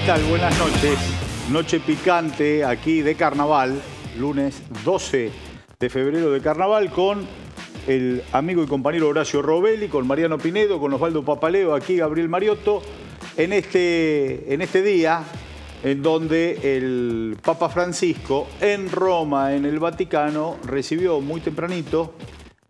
tal? Buenas noches. Noche picante aquí de carnaval, lunes 12 de febrero de carnaval, con el amigo y compañero Horacio Robelli, con Mariano Pinedo, con Osvaldo Papaleo, aquí Gabriel Mariotto, en este día en donde el Papa Francisco en Roma, en el Vaticano, recibió muy tempranito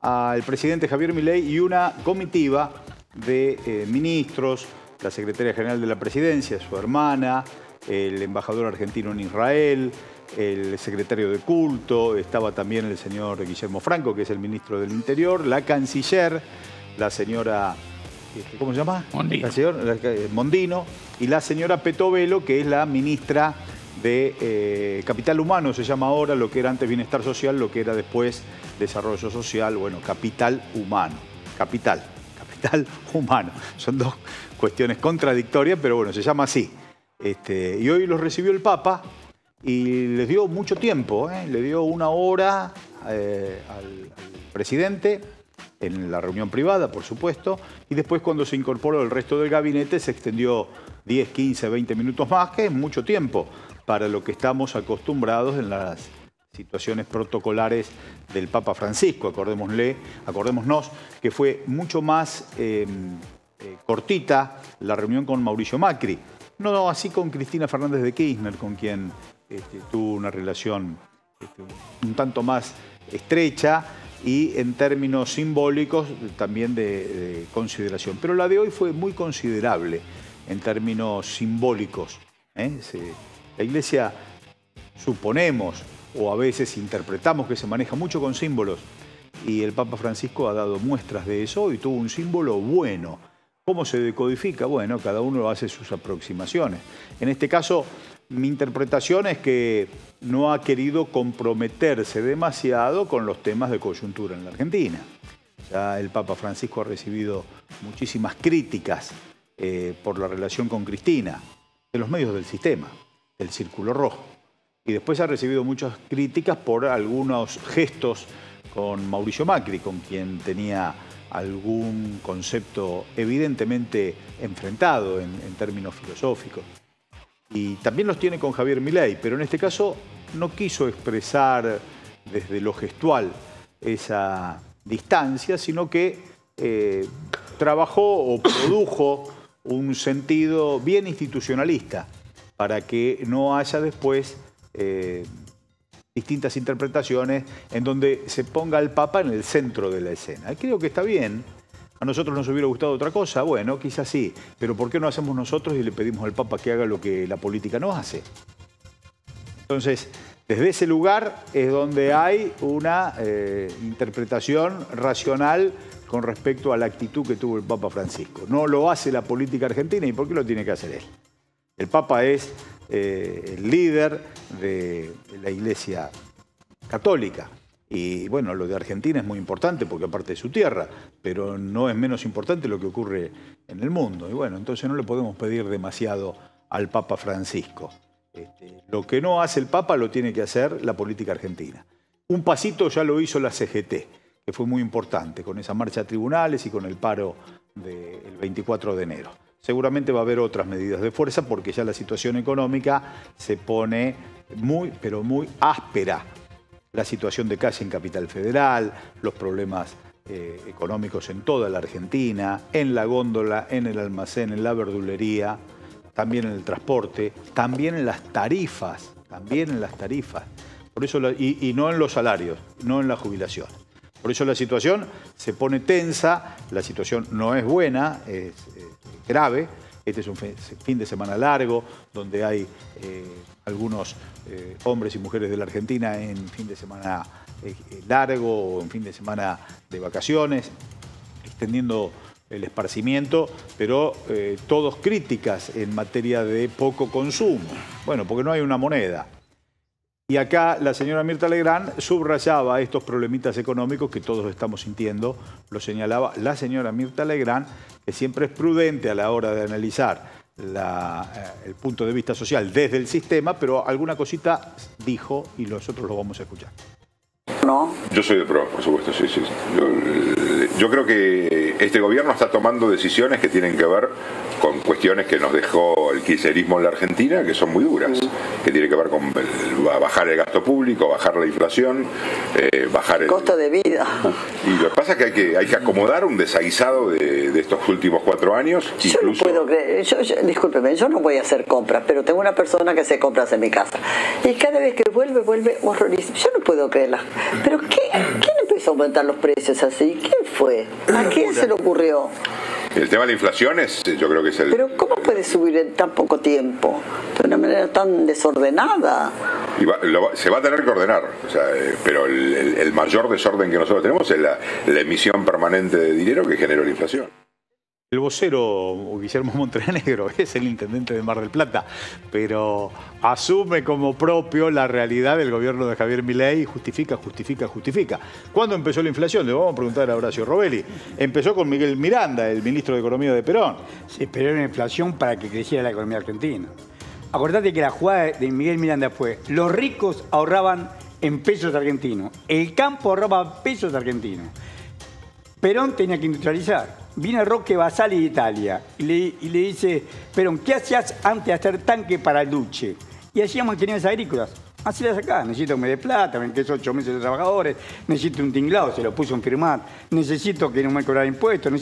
al presidente Javier Milei y una comitiva de ministros, la secretaria general de la presidencia, su hermana, el embajador argentino en Israel, el secretario de culto, estaba también el señor Guillermo Franco, que es el ministro del Interior, la canciller, la señora, ¿cómo se llama? Mondino. Mondino, y la señora Petovelo, que es la ministra de Capital Humano, se llama ahora, lo que era antes Bienestar Social, lo que era después Desarrollo Social, bueno, Capital Humano, Capital Humano. Son dos cuestiones contradictorias, pero bueno, se llama así. Y hoy los recibió el Papa y les dio mucho tiempo, le dio una hora al presidente en la reunión privada, por supuesto, y después cuando se incorporó el resto del gabinete se extendió 10, 15, 20 minutos más, que es mucho tiempo para lo que estamos acostumbrados en las situaciones protocolares del Papa Francisco. Acordémonos que fue mucho más cortita la reunión con Mauricio Macri. No así con Cristina Fernández de Kirchner, con quien tuvo una relación un tanto más estrecha y en términos simbólicos también de consideración. Pero la de hoy fue muy considerable en términos simbólicos. La Iglesia, suponemos, o a veces interpretamos que se maneja mucho con símbolos, y el Papa Francisco ha dado muestras de eso y tuvo un símbolo bueno. ¿Cómo se decodifica? Bueno, cada uno hace sus aproximaciones. En este caso, mi interpretación es que no ha querido comprometerse demasiado con los temas de coyuntura en la Argentina. Ya el Papa Francisco ha recibido muchísimas críticas por la relación con Cristina, de los medios del sistema, del Círculo Rojo. Y después ha recibido muchas críticas por algunos gestos con Mauricio Macri, con quien tenía algún concepto evidentemente enfrentado en términos filosóficos. Y también los tiene con Javier Milei, pero en este caso no quiso expresar desde lo gestual esa distancia, sino que trabajó o produjo un sentido bien institucionalista para que no haya después distintas interpretaciones en donde se ponga al Papa en el centro de la escena. Creo que está bien. ¿A nosotros nos hubiera gustado otra cosa? Bueno, quizás sí. Pero ¿por qué no hacemos nosotros y le pedimos al Papa que haga lo que la política no hace? Entonces, desde ese lugar es donde hay una interpretación racional con respecto a la actitud que tuvo el Papa Francisco. No lo hace la política argentina, ¿y por qué lo tiene que hacer él? El Papa es el líder de la Iglesia Católica. Y bueno, lo de Argentina es muy importante porque aparte de su tierra, pero no es menos importante lo que ocurre en el mundo. Y bueno, entonces no le podemos pedir demasiado al Papa Francisco. Lo que no hace el Papa lo tiene que hacer la política argentina. Un pasito ya lo hizo la CGT, que fue muy importante, con esa marcha a tribunales y con el paro del 24 de enero. Seguramente va a haber otras medidas de fuerza porque ya la situación económica se pone muy, pero muy áspera. La situación de calle en Capital Federal, los problemas económicos en toda la Argentina, en la góndola, en el almacén, en la verdulería, también en el transporte, también en las tarifas, Por eso y no en los salarios, no en la jubilación. Por eso la situación se pone tensa, la situación no es buena, es grave. Este es un fin de semana largo, donde hay algunos hombres y mujeres de la Argentina en fin de semana largo o en fin de semana de vacaciones, extendiendo el esparcimiento, pero todos críticas en materia de poco consumo. Bueno, porque no hay una moneda. Y acá la señora Mirta Legrand subrayaba estos problemitas económicos que todos estamos sintiendo, lo señalaba la señora Mirta Legrand, que siempre es prudente a la hora de analizar el punto de vista social desde el sistema, pero alguna cosita dijo y nosotros lo vamos a escuchar. ¿No? Yo soy de pro, por supuesto, sí. Yo creo que este gobierno está tomando decisiones que tienen que ver con cuestiones que nos dejó el kirchnerismo en la Argentina, que son muy duras, que tiene que ver con bajar el gasto público, bajar la inflación, bajar el costo de vida. Y lo que pasa es que hay que acomodar un desaguisado de estos últimos 4 años. Yo incluso... no puedo creer, discúlpeme, yo no voy a hacer compras, pero tengo una persona que hace compras en mi casa. Y cada vez que vuelve horrorísimo. Yo no puedo creerla. ¿Pero quién empezó a aumentar los precios así? ¿Quién fue? ¿A quién se le ocurrió? El tema de la inflación yo creo que es el... Pero ¿cómo puede subir en tan poco tiempo? De una manera tan desordenada. Se va a tener que ordenar, o sea, pero el mayor desorden que nosotros tenemos es la emisión permanente de dinero que generó la inflación. El vocero Guillermo Montenegro es el intendente de Mar del Plata, pero asume como propio la realidad del gobierno de Javier Milei y justifica. ¿Cuándo empezó la inflación? Le vamos a preguntar a Horacio Robelli. Empezó con Miguel Miranda, el ministro de Economía de Perón. Se esperó una inflación para que creciera la economía argentina. Acordate que la jugada de Miguel Miranda fue: los ricos ahorraban en pesos argentinos, el campo ahorraba pesos argentinos. Perón tenía que industrializar. Viene Roque Basali de Italia y le dice: Perón, ¿qué hacías antes de hacer tanque para el Duce? Y hacían maquinarias agrícolas. Hacílas acá. Necesito un mes de plata, 28 meses de trabajadores, necesito un tinglado, se lo puso en firmar, necesito que no me cobrara impuestos.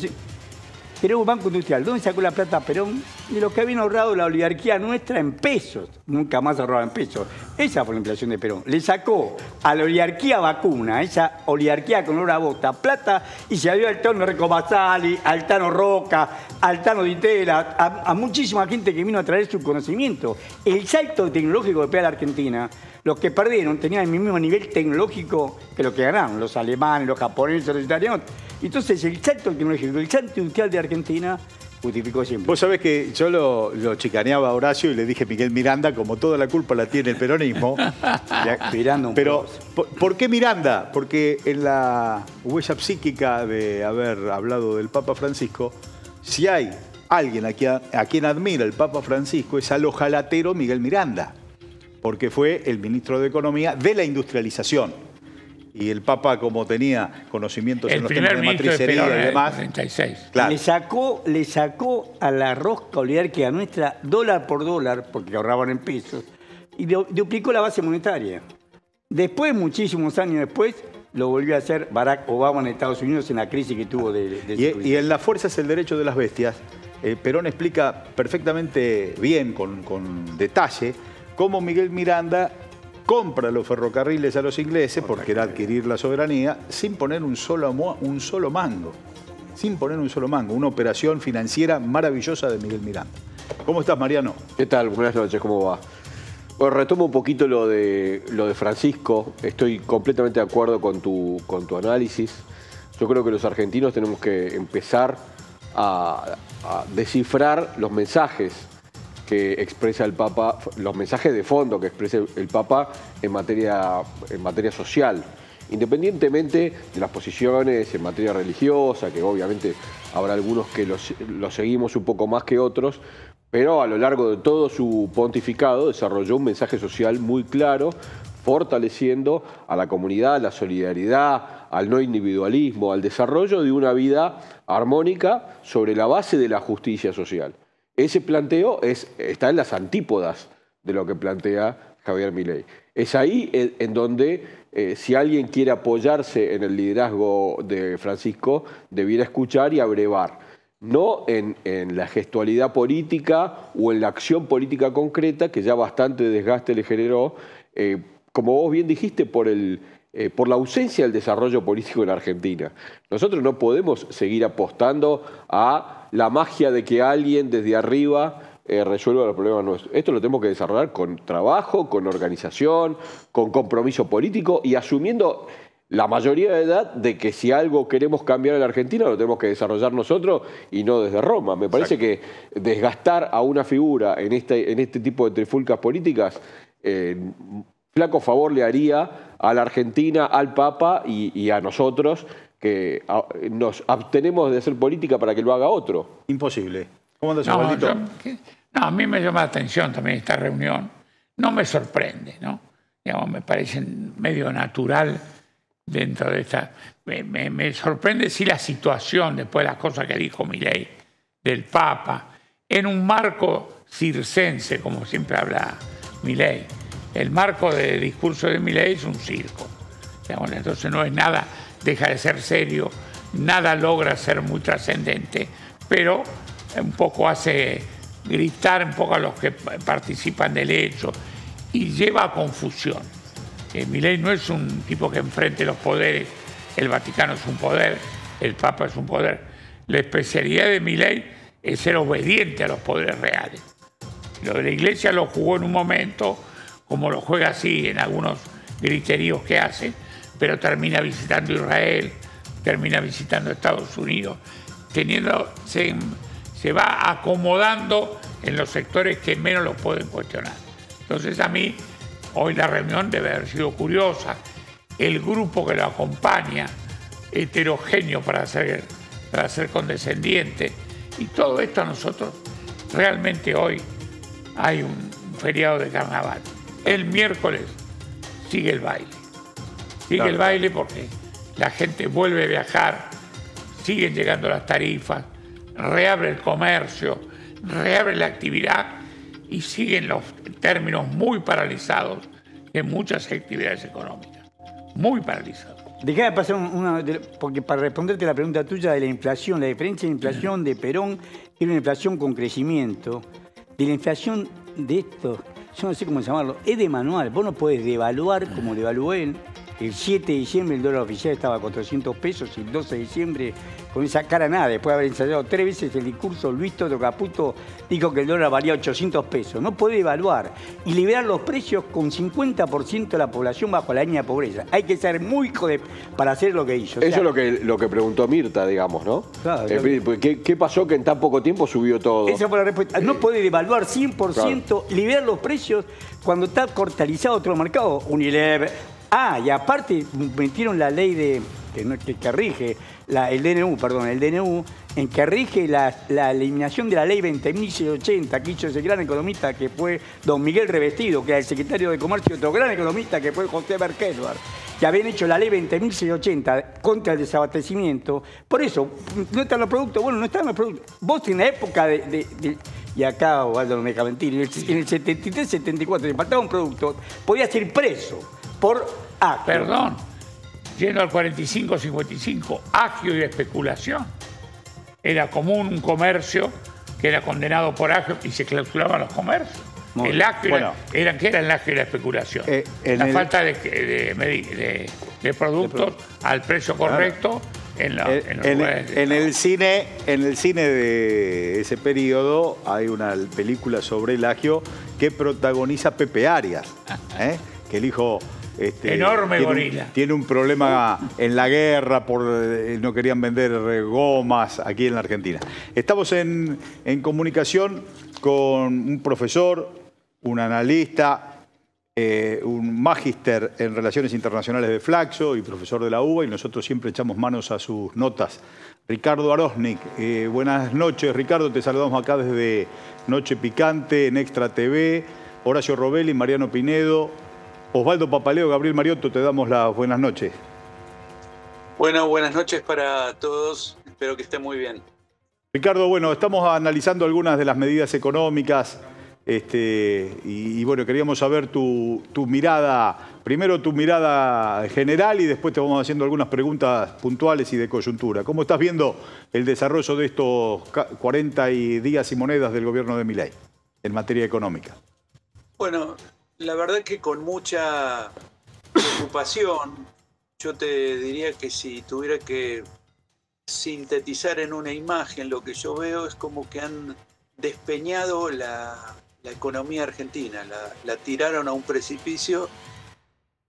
Pero un banco industrial, ¿dónde sacó la plata Perón? De lo que habían ahorrado la oligarquía nuestra en pesos. Nunca más ahorraba en pesos. Esa fue la inflación de Perón. Le sacó a la oligarquía vacuna, esa oligarquía con olor a bota, plata, y se dio al Tano Rico Basali, al Tano Roca, al Tano Ditela, a muchísima gente que vino a traer su conocimiento. El salto tecnológico que pega la Argentina, los que perdieron tenían el mismo nivel tecnológico que los que ganaron, los alemanes, los japoneses, los italianos. Entonces el salto tecnológico, el salto industrial de Argentina justificó siempre. Vos sabés que yo lo chicaneaba a Horacio y le dije Miguel Miranda, como toda la culpa la tiene el peronismo. Pero, ¿por qué Miranda? Porque en la huella psíquica de haber hablado del Papa Francisco, si hay alguien a quien admira el Papa Francisco, es al ojalatero Miguel Miranda, porque fue el ministro de Economía de la industrialización. Y el Papa, como tenía conocimientos en los temas de matricería y demás... 36. Claro. Le sacó a la rosca oligarquía nuestra dólar por dólar, porque ahorraban en pesos, y duplicó la base monetaria. Después, muchísimos años después, lo volvió a hacer Barack Obama en Estados Unidos en la crisis que tuvo y en La fuerza es el derecho de las bestias, Perón explica perfectamente bien, con detalle, cómo Miguel Miranda compra los ferrocarriles a los ingleses porque era adquirir la soberanía sin poner un solo mango. Sin poner un solo mango. Una operación financiera maravillosa de Miguel Miranda. ¿Cómo estás, Mariano? ¿Qué tal? Buenas noches, ¿cómo va? Bueno, retomo un poquito lo de Francisco. Estoy completamente de acuerdo con tu análisis. Yo creo que los argentinos tenemos que empezar a descifrar los mensajes que expresa el Papa, los mensajes de fondo que expresa el Papa en materia social, independientemente de las posiciones en materia religiosa, que obviamente habrá algunos que los seguimos un poco más que otros, pero a lo largo de todo su pontificado desarrolló un mensaje social muy claro, fortaleciendo a la comunidad, a la solidaridad, al no individualismo, al desarrollo de una vida armónica sobre la base de la justicia social. Ese planteo está en las antípodas de lo que plantea Javier Milei. Es ahí en donde, si alguien quiere apoyarse en el liderazgo de Francisco, debiera escuchar y abrevar. No en la gestualidad política o en la acción política concreta, que ya bastante desgaste le generó, como vos bien dijiste, por la ausencia del desarrollo político en Argentina. Nosotros no podemos seguir apostando a la magia de que alguien desde arriba resuelva los problemas nuestros. Esto lo tenemos que desarrollar con trabajo, con organización, con compromiso político y asumiendo la mayoría de edad de que si algo queremos cambiar en la Argentina lo tenemos que desarrollar nosotros y no desde Roma. Me parece que desgastar a una figura en este tipo de trifulcas políticas flaco favor le haría a la Argentina, al Papa y a nosotros, que nos abstenemos de hacer política para que lo haga otro. Imposible. ¿Cómo andas, a mí me llama la atención también esta reunión. No me sorprende, ¿no? Digamos, me parece medio natural dentro de esta. Me sorprende sí la situación, después de las cosas que dijo Milei, del Papa, en un marco circense, como siempre habla Milei. El marco de discurso de Milei es un circo. Digamos, entonces no es nada, deja de ser serio, nada logra ser muy trascendente, pero un poco hace gritar un poco a los que participan del hecho y lleva a confusión. Milei no es un tipo que enfrente los poderes, el Vaticano es un poder, el Papa es un poder. La especialidad de Milei es ser obediente a los poderes reales. Lo de la Iglesia lo jugó en un momento, como lo juega así en algunos griteríos que hace, pero termina visitando Israel, termina visitando Estados Unidos, se va acomodando en los sectores que menos los pueden cuestionar. Entonces a mí, hoy la reunión debe haber sido curiosa. El grupo que lo acompaña, heterogéneo para ser condescendiente, y todo esto a nosotros, realmente hoy hay un feriado de carnaval. El miércoles sigue el baile. Sigue el baile porque la gente vuelve a viajar, siguen llegando las tarifas, reabre el comercio, reabre la actividad y siguen los términos muy paralizados de muchas actividades económicas. Muy paralizados. Dejá de pasar porque para responderte la pregunta tuya de la inflación, la diferencia de inflación de Perón era una inflación con crecimiento, de la inflación de esto, yo no sé cómo llamarlo, es de manual. Vos no podés devaluar como devaluó él. El 7 de diciembre el dólar oficial estaba a 400 pesos y el 12 de diciembre con esa cara nada. Después de haber ensayado 3 veces el discurso, Luis Toto Caputo dijo que el dólar valía 800 pesos. No puede devaluar y liberar los precios con 50% de la población bajo la línea de pobreza. Hay que ser muy para hacer lo que hizo. Eso es lo que preguntó Mirta, digamos, ¿no? Claro, ¿Qué pasó que en tan poco tiempo subió todo? Esa fue la respuesta. No puede devaluar 100%, claro. Liberar los precios cuando está cortalizado otro mercado. Unilever. Y aparte metieron la ley que rige, el DNU, en que rige la eliminación de la ley 20.680, que hizo ese gran economista que fue don Miguel Revestido, que era el secretario de Comercio, otro gran economista que fue José Berquedwar, que habían hecho la ley 20.680 contra el desabastecimiento. Por eso, no están los productos, no están los productos. Vos en la época y acá Osvaldo no me deja mentir, en el 73-74, si faltaba un producto, podías ir preso por agio. Perdón, yendo al 45-55, agio y especulación. Era común un comercio que era condenado por agio y se clausuraban los comercios. El agio ¿qué era el agio y la especulación? La falta de productos al precio correcto. En el cine de ese periodo hay una película sobre el agio que protagoniza Pepe Arias, que el hijo enorme gorila. Tiene un problema en la guerra, no querían vender gomas aquí en la Argentina. Estamos en comunicación con un profesor, un analista, un magíster en Relaciones Internacionales de Flaxo y profesor de la UBA, y nosotros siempre echamos manos a sus notas. Ricardo Arosnik, buenas noches. Ricardo, te saludamos acá desde Noche Picante, en Extra TV. Horacio Robelli, Mariano Pinedo, Osvaldo Papaleo, Gabriel Mariotto, te damos las buenas noches. Bueno, buenas noches para todos. Espero que estén muy bien. Ricardo, estamos analizando algunas de las medidas económicas y queríamos saber tu mirada, primero tu mirada general y después te vamos haciendo algunas preguntas puntuales y de coyuntura. ¿Cómo estás viendo el desarrollo de estos 40 días y monedas del gobierno de Milei en materia económica? Bueno, la verdad que con mucha preocupación. Yo te diría que si tuviera que sintetizar en una imagen, lo que yo veo es como que han despeñado la economía argentina, la tiraron a un precipicio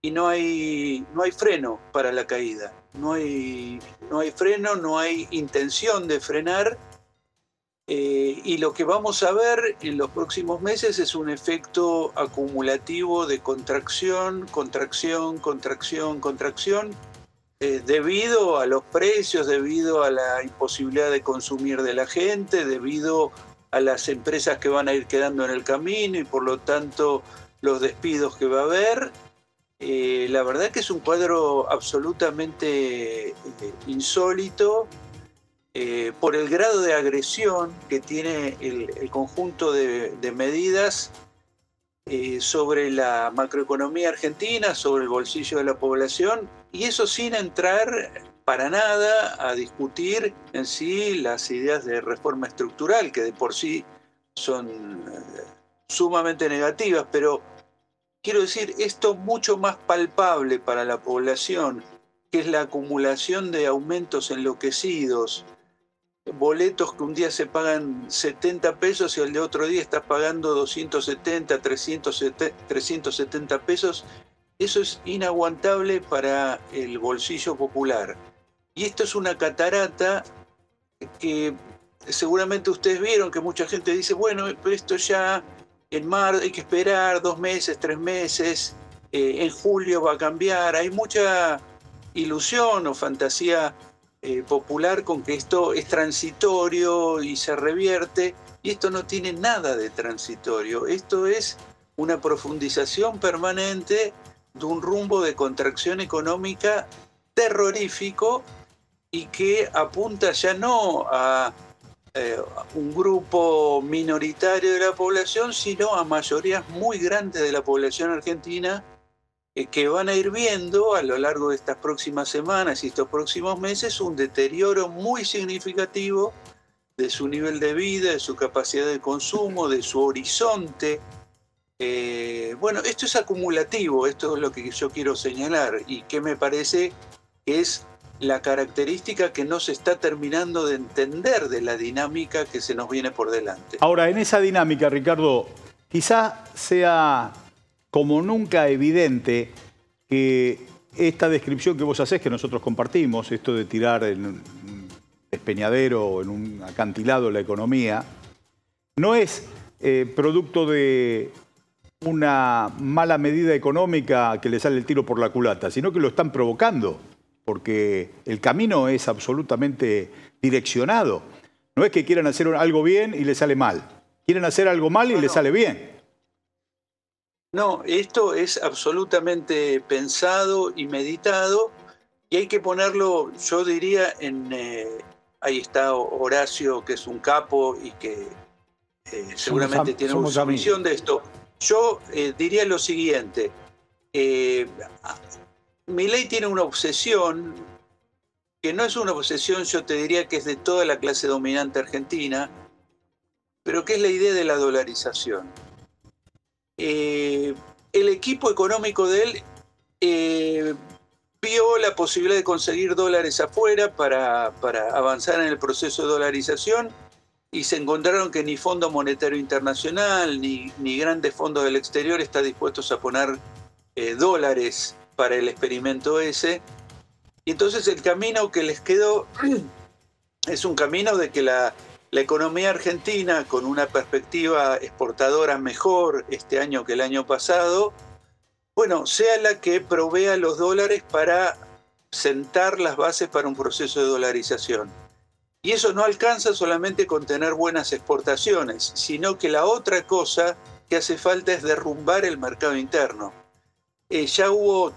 y no hay freno para la caída. No hay freno, no hay intención de frenar. Y lo que vamos a ver en los próximos meses es un efecto acumulativo de contracción, debido a los precios, debido a la imposibilidad de consumir de la gente, debido a las empresas que van a ir quedando en el camino y por lo tanto los despidos que va a haber. La verdad que es un cuadro absolutamente insólito por el grado de agresión que tiene el conjunto de medidas sobre la macroeconomía argentina, sobre el bolsillo de la población, y eso sin entrar para nada a discutir en sí las ideas de reforma estructural, que de por sí son sumamente negativas, pero quiero decir, esto mucho más palpable para la población, que es la acumulación de aumentos enloquecidos, boletos que un día se pagan 70 pesos y el de otro día estás pagando 270, 370 pesos, eso es inaguantable para el bolsillo popular. Y esto es una catarata que seguramente ustedes vieron, que mucha gente dice, bueno, esto ya en marzo hay que esperar 2 meses, 3 meses, en julio va a cambiar. Hay mucha ilusión o fantasía popular con que esto es transitorio y se revierte, y esto no tiene nada de transitorio. Esto es una profundización permanente de un rumbo de contracción económica terrorífico y que apunta ya no a un grupo minoritario de la población, sino a mayorías muy grandes de la población argentina que van a ir viendo a lo largo de estas próximas semanas y estos próximos meses un deterioro muy significativo de su nivel de vida, de su capacidad de consumo, de su horizonte. Bueno, esto es acumulativo, esto es lo que yo quiero señalar y que me parece que es la característica que no se está terminando de entender de la dinámica que se nos viene por delante. Ahora, en esa dinámica, Ricardo, quizá sea como nunca evidente que esta descripción que vos hacés, que nosotros compartimos, esto de tirar en un despeñadero o en un acantilado la economía, no es producto de una mala medida económica que le sale el tiro por la culata, sino que lo están provocando, porque el camino es absolutamente direccionado. No es que quieran hacer algo bien y le sale mal, quieren hacer algo mal y le sale bien. No, esto es absolutamente pensado y meditado y hay que ponerlo, yo diría, ahí está Horacio, que es un capo y que seguramente tiene una visión de esto. Yo diría lo siguiente, Milei tiene una obsesión, que no es una obsesión, yo te diría que es de toda la clase dominante argentina, pero que es la idea de la dolarización. El equipo económico de él vio la posibilidad de conseguir dólares afuera para avanzar en el proceso de dolarización y se encontraron que ni Fondo Monetario Internacional ni grandes fondos del exterior están dispuestos a poner dólares para el experimento ese. Y entonces el camino que les quedó es un camino de que la economía argentina, con una perspectiva exportadora mejor este año que el año pasado, bueno, sea la que provea los dólares para sentar las bases para un proceso de dolarización. Y eso no alcanza solamente con tener buenas exportaciones, sino que la otra cosa que hace falta es derrumbar el mercado interno.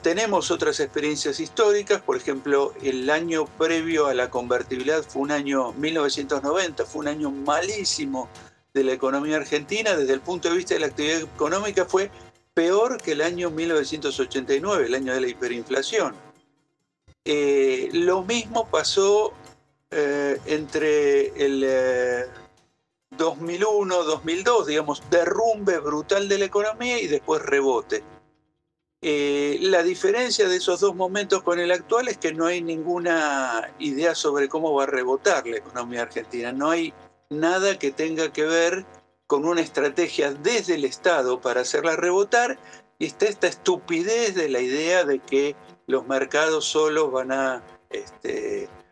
Tenemos otras experiencias históricas, por ejemplo, el año previo a la convertibilidad fue un año 1990, fue un año malísimo de la economía argentina, desde el punto de vista de la actividad económica fue peor que el año 1989, el año de la hiperinflación. Lo mismo pasó entre el 2001-2002, digamos, derrumbe brutal de la economía y después rebote. La diferencia de esos dos momentos con el actual es que no hay ninguna idea sobre cómo va a rebotar la economía argentina. No hay nada que tenga que ver con una estrategia desde el Estado para hacerla rebotar, y está esta estupidez de la idea de que los mercados solos van a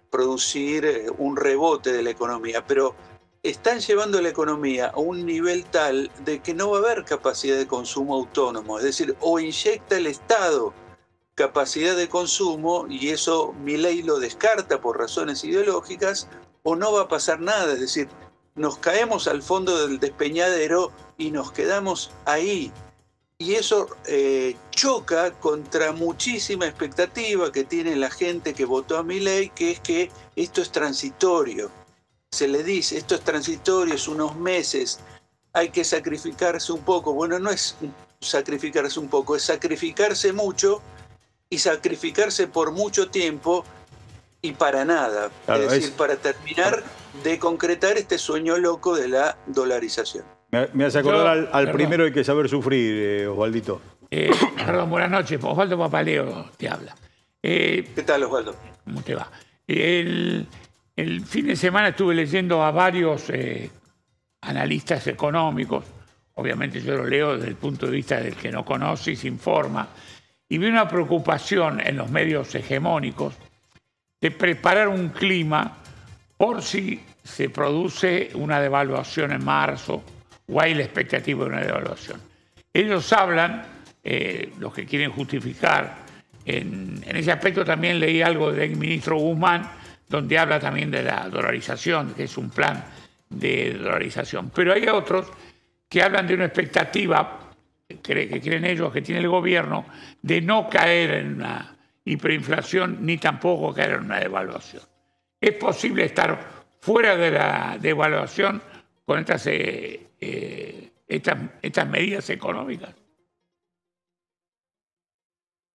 producir un rebote de la economía. Pero están llevando la economía a un nivel tal de que no va a haber capacidad de consumo autónomo. Es decir, o inyecta el Estado capacidad de consumo, y eso Milei lo descarta por razones ideológicas, o no va a pasar nada. Es decir, nos caemos al fondo del despeñadero y nos quedamos ahí. Y eso choca contra muchísima expectativa que tiene la gente que votó a Milei, que es que esto es transitorio. Se le dice, esto es transitorio, es unos meses, hay que sacrificarse un poco. Bueno, no es sacrificarse un poco, es sacrificarse mucho y sacrificarse por mucho tiempo y para nada. Claro, es decir, para terminar de concretar este sueño loco de la dolarización. Me hace acordar Yo, al primero hay que saber sufrir, Osvaldito. Perdón, buenas noches. Osvaldo Papaleo te habla. ¿Qué tal, Osvaldo? ¿Cómo te va? El fin de semana estuve leyendo a varios analistas económicos. Obviamente yo lo leo desde el punto de vista del que no conoce y se informa. Y vi una preocupación en los medios hegemónicos de preparar un clima por si se produce una devaluación en marzo o hay la expectativa de una devaluación. Ellos hablan, los que quieren justificar, en ese aspecto también leí algo del ministro Guzmán, donde habla también de la dolarización, que es un plan de dolarización. Pero hay otros que hablan de una expectativa, que creen ellos, que tiene el gobierno, de no caer en una hiperinflación ni tampoco caer en una devaluación. ¿Es posible estar fuera de la devaluación con estas medidas económicas?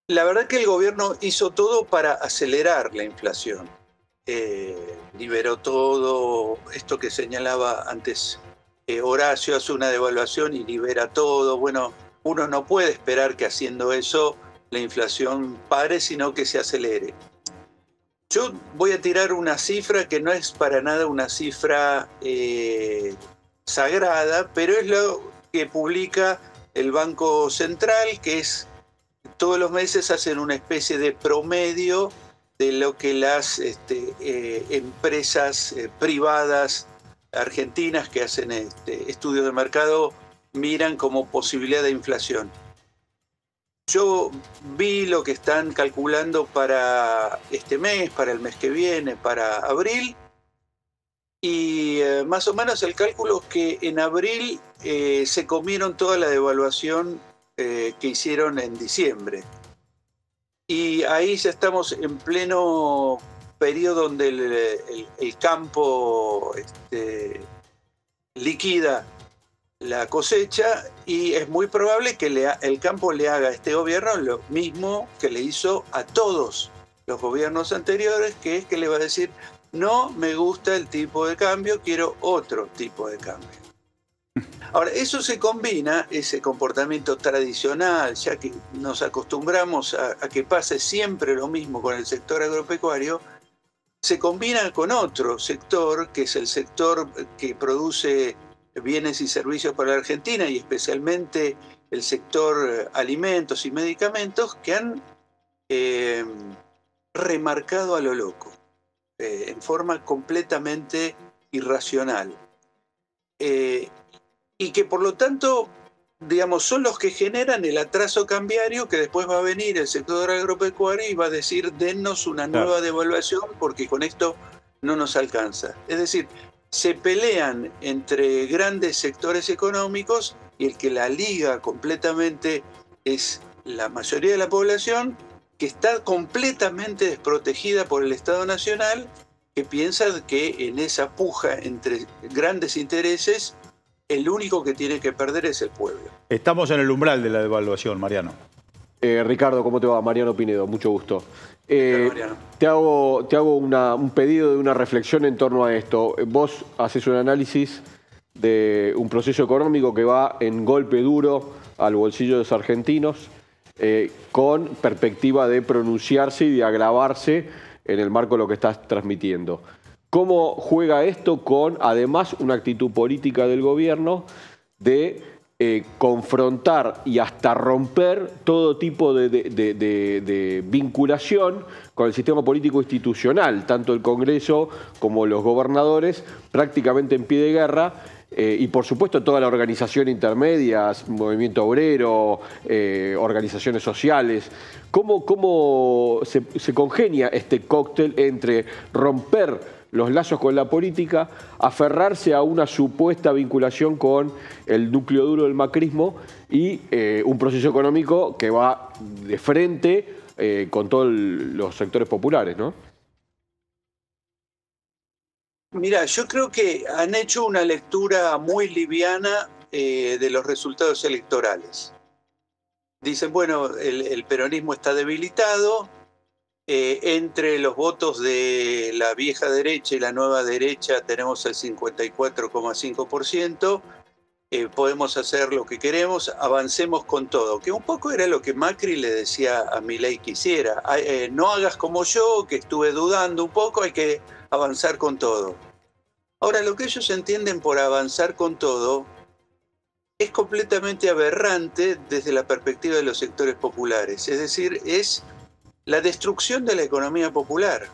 La verdad que el gobierno hizo todo para acelerar la inflación. Liberó todo, esto que señalaba antes Horacio, hace una devaluación y libera todo. Bueno, uno no puede esperar que haciendo eso la inflación pare, sino que se acelere. Yo voy a tirar una cifra que no es para nada una cifra sagrada, pero es lo que publica el Banco Central, que es todos los meses hacen una especie de promedio de lo que las empresas privadas argentinas que hacen estudios de mercado miran como posibilidad de inflación. Yo vi lo que están calculando para este mes, para el mes que viene, para abril, y más o menos el cálculo es que en abril se comieron toda la devaluación que hicieron en diciembre. Y ahí ya estamos en pleno periodo donde el campo liquida la cosecha y es muy probable que el campo le haga a este gobierno lo mismo que le hizo a todos los gobiernos anteriores, que es que le va a decir: no me gusta el tipo de cambio, quiero otro tipo de cambio. Ahora, eso se combina, ese comportamiento tradicional, ya que nos acostumbramos a que pase siempre lo mismo con el sector agropecuario, se combina con otro sector, que es el sector que produce bienes y servicios para la Argentina, y especialmente el sector alimentos y medicamentos, que han remarcado a lo loco, en forma completamente irracional. Y que por lo tanto, digamos, son los que generan el atraso cambiario, que después va a venir el sector agropecuario y va a decir: dennos una nueva devaluación porque con esto no nos alcanza. Es decir, se pelean entre grandes sectores económicos y el que la liga completamente es la mayoría de la población, que está completamente desprotegida por el Estado Nacional, que piensa que en esa puja entre grandes intereses el único que tiene que perder es el pueblo. Estamos en el umbral de la devaluación, Mariano. Ricardo, ¿cómo te va? Mariano Pinedo, mucho gusto. Mariano. Te hago un pedido de una reflexión en torno a esto. Vos haces un análisis de un proceso económico que va en golpe duro al bolsillo de los argentinos, con perspectiva de pronunciarse y de agravarse en el marco de lo que estás transmitiendo. ¿Cómo juega esto con, además, una actitud política del gobierno de confrontar y hasta romper todo tipo de vinculación con el sistema político institucional, tanto el Congreso como los gobernadores, prácticamente en pie de guerra, y por supuesto toda la organización intermedia, movimiento obrero, organizaciones sociales? ¿Cómo se congenia este cóctel entre romper los lazos con la política, aferrarse a una supuesta vinculación con el núcleo duro del macrismo y un proceso económico que va de frente con todos los sectores populares, ¿no? Mira, yo creo que han hecho una lectura muy liviana de los resultados electorales. Dicen, bueno, el peronismo está debilitado, entre los votos de la vieja derecha y la nueva derecha tenemos el 54,5%, podemos hacer lo que queremos, avancemos con todo, que un poco era lo que Macri le decía a Milei que hiciera, no hagas como yo, que estuve dudando un poco, hay que avanzar con todo. Ahora, lo que ellos entienden por avanzar con todo es completamente aberrante desde la perspectiva de los sectores populares. Es decir, es la destrucción de la economía popular,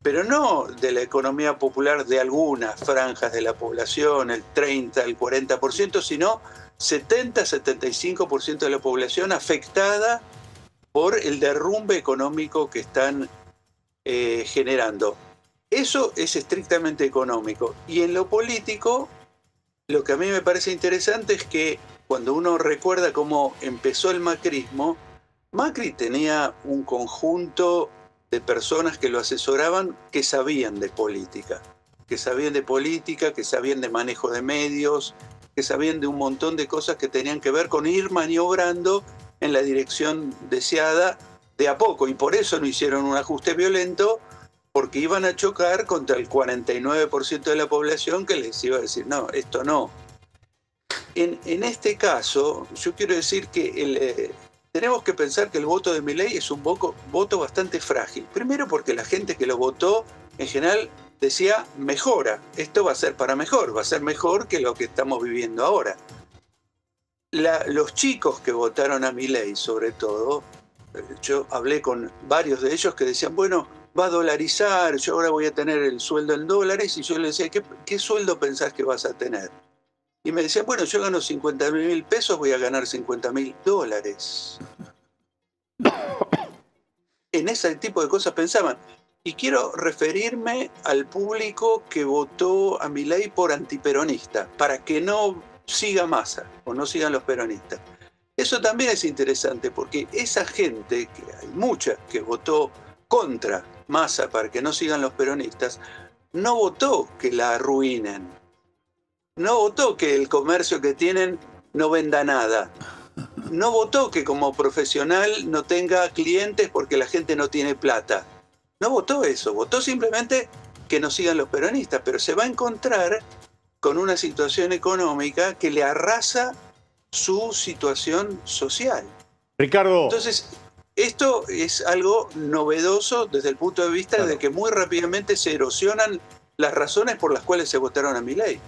pero no de la economía popular de algunas franjas de la población, el 30, el 40%, sino 70-75% de la población afectada por el derrumbe económico que están generando. Eso es estrictamente económico. Y en lo político, lo que a mí me parece interesante es que cuando uno recuerda cómo empezó el macrismo, Macri tenía un conjunto de personas que lo asesoraban que sabían de política, que sabían de manejo de medios, que sabían de un montón de cosas que tenían que ver con ir maniobrando en la dirección deseada de a poco. Y por eso no hicieron un ajuste violento, porque iban a chocar contra el 49% de la población que les iba a decir, no, esto no. En este caso, yo quiero decir que tenemos que pensar que el voto de Milei es un voto bastante frágil. Primero porque la gente que lo votó, en general, decía, mejora, esto va a ser para mejor, va a ser mejor que lo que estamos viviendo ahora. Los chicos que votaron a Milei, sobre todo, yo hablé con varios de ellos que decían, bueno, va a dolarizar, yo ahora voy a tener el sueldo en dólares, y yo les decía, ¿qué sueldo pensás que vas a tener? Y me decían, bueno, yo gano 50.000 pesos, voy a ganar $50.000. En ese tipo de cosas pensaban. Y quiero referirme al público que votó a Milei por antiperonista, para que no siga Massa o no sigan los peronistas. Eso también es interesante, porque esa gente, que hay mucha que votó contra Massa para que no sigan los peronistas, no votó que la arruinen. No votó que el comercio que tienen no venda nada. No votó que como profesional no tenga clientes porque la gente no tiene plata. No votó eso, votó simplemente que no sigan los peronistas, pero se va a encontrar con una situación económica que le arrasa su situación social. Ricardo. Entonces, esto es algo novedoso desde el punto de vista de que muy rápidamente se erosionan las razones por las cuales se votaron a Milei.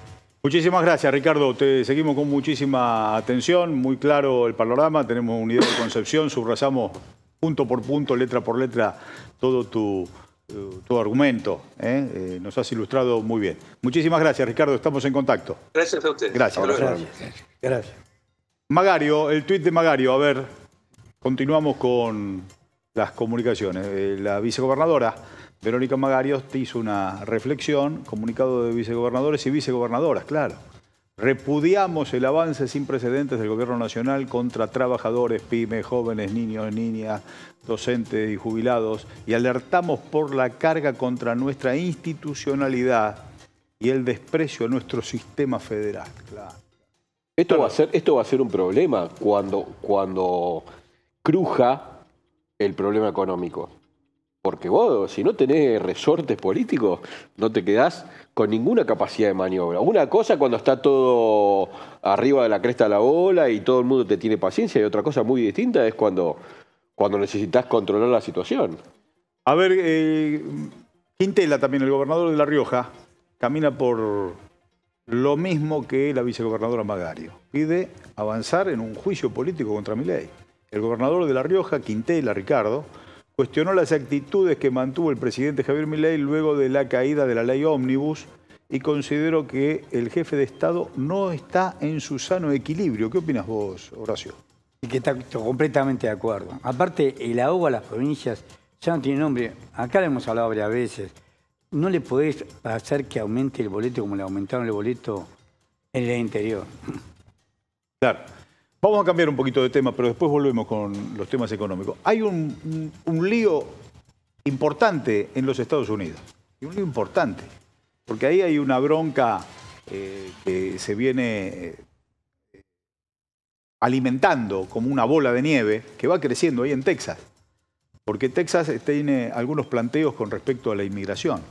Muchísimas gracias, Ricardo. Te seguimos con muchísima atención, muy claro el panorama, tenemos unidad de concepción, subrayamos punto por punto, letra por letra, todo tu argumento. Nos has ilustrado muy bien. Muchísimas gracias, Ricardo, estamos en contacto. Gracias a ustedes. Gracias. Gracias. Magario, el tuit de Magario, a ver, continuamos con las comunicaciones. La vicegobernadora Verónica Magario te hizo una reflexión, comunicado de vicegobernadores y vicegobernadoras, claro. Repudiamos el avance sin precedentes del gobierno nacional contra trabajadores, pymes, jóvenes, niños, niñas, docentes y jubilados y alertamos por la carga contra nuestra institucionalidad y el desprecio a nuestro sistema federal. Claro. Esto va a ser un problema cuando cruja el problema económico. Porque vos, si no tenés resortes políticos, no te quedás con ninguna capacidad de maniobra. Una cosa cuando está todo arriba de la cresta de la ola y todo el mundo te tiene paciencia, y otra cosa muy distinta es cuando necesitas controlar la situación. A ver, Quintela también, el gobernador de La Rioja, camina por lo mismo que la vicegobernadora Magario. Pide avanzar en un juicio político contra Milei. El gobernador de La Rioja, Quintela, Ricardo, cuestionó las actitudes que mantuvo el presidente Javier Milei luego de la caída de la ley Ómnibus y consideró que el jefe de Estado no está en su sano equilibrio. ¿Qué opinas vos, Horacio? Y que está completamente de acuerdo. Aparte, el ahogo a las provincias ya no tiene nombre. Acá le hemos hablado varias veces. no le podés hacer que aumente el boleto como le aumentaron el boleto en el interior. Claro. Vamos a cambiar un poquito de tema, pero después volvemos con los temas económicos. Hay un lío importante en los Estados Unidos. Y un lío importante. Porque ahí hay una bronca que se viene alimentando como una bola de nieve que va creciendo ahí en Texas. Porque Texas tiene algunos planteos con respecto a la inmigración.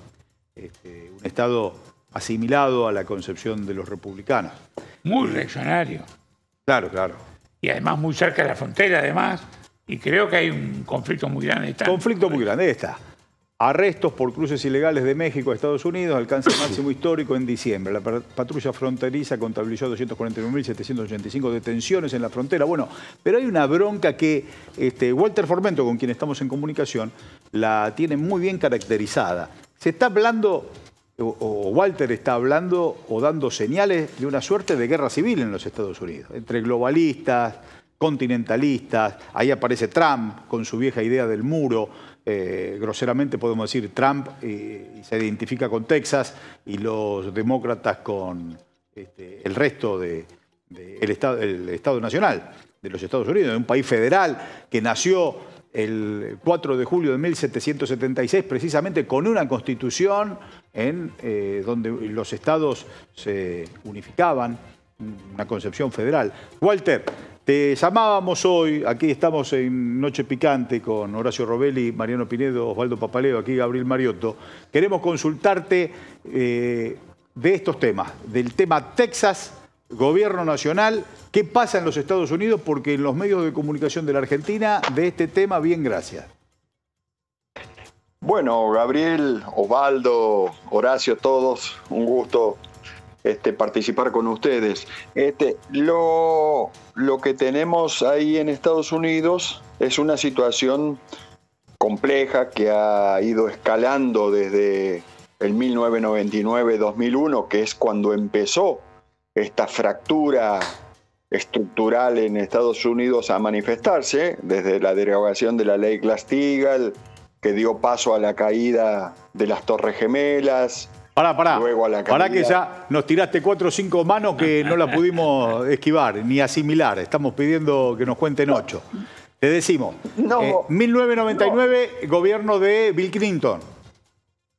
Un estado asimilado a la concepción de los republicanos. Muy reaccionario. Claro, claro. Y además muy cerca de la frontera, además. Y creo que hay un conflicto muy grande. Conflicto muy grande, está. Arrestos por cruces ilegales de México a Estados Unidos, alcance máximo histórico en diciembre. La patrulla fronteriza contabilizó 249.785 detenciones en la frontera. Bueno, pero hay una bronca que Walter Formento, con quien estamos en comunicación, la tiene muy bien caracterizada. Se está hablando, o Walter está hablando o dando señales de una suerte de guerra civil en los Estados Unidos, entre globalistas, continentalistas. Ahí aparece Trump con su vieja idea del muro. Groseramente podemos decir Trump y se identifica con Texas y los demócratas con el resto del Estado Nacional de los Estados Unidos, de un país federal que nació el 4 de julio de 1776 precisamente con una constitución donde los estados se unificaban, una concepción federal. Walter, te llamábamos hoy, aquí estamos en Noche Picante con Horacio Robelli, Mariano Pinedo, Osvaldo Papaleo, aquí Gabriel Mariotto. Queremos consultarte de estos temas, del tema Texas, gobierno nacional, qué pasa en los Estados Unidos, porque en los medios de comunicación de la Argentina, de este tema, bien, gracias. Bueno, Gabriel, Osvaldo, Horacio, todos, un gusto participar con ustedes. Lo que tenemos ahí en Estados Unidos es una situación compleja que ha ido escalando desde el 1999-2001, que es cuando empezó esta fractura estructural en Estados Unidos a manifestarse, desde la derogación de la ley Glass-Steagall, que dio paso a la caída de las Torres Gemelas. Pará que ya nos tiraste 4 o 5 manos que no la pudimos esquivar ni asimilar. Estamos pidiendo que nos cuenten 8. Te decimos, 1999, gobierno de Bill Clinton.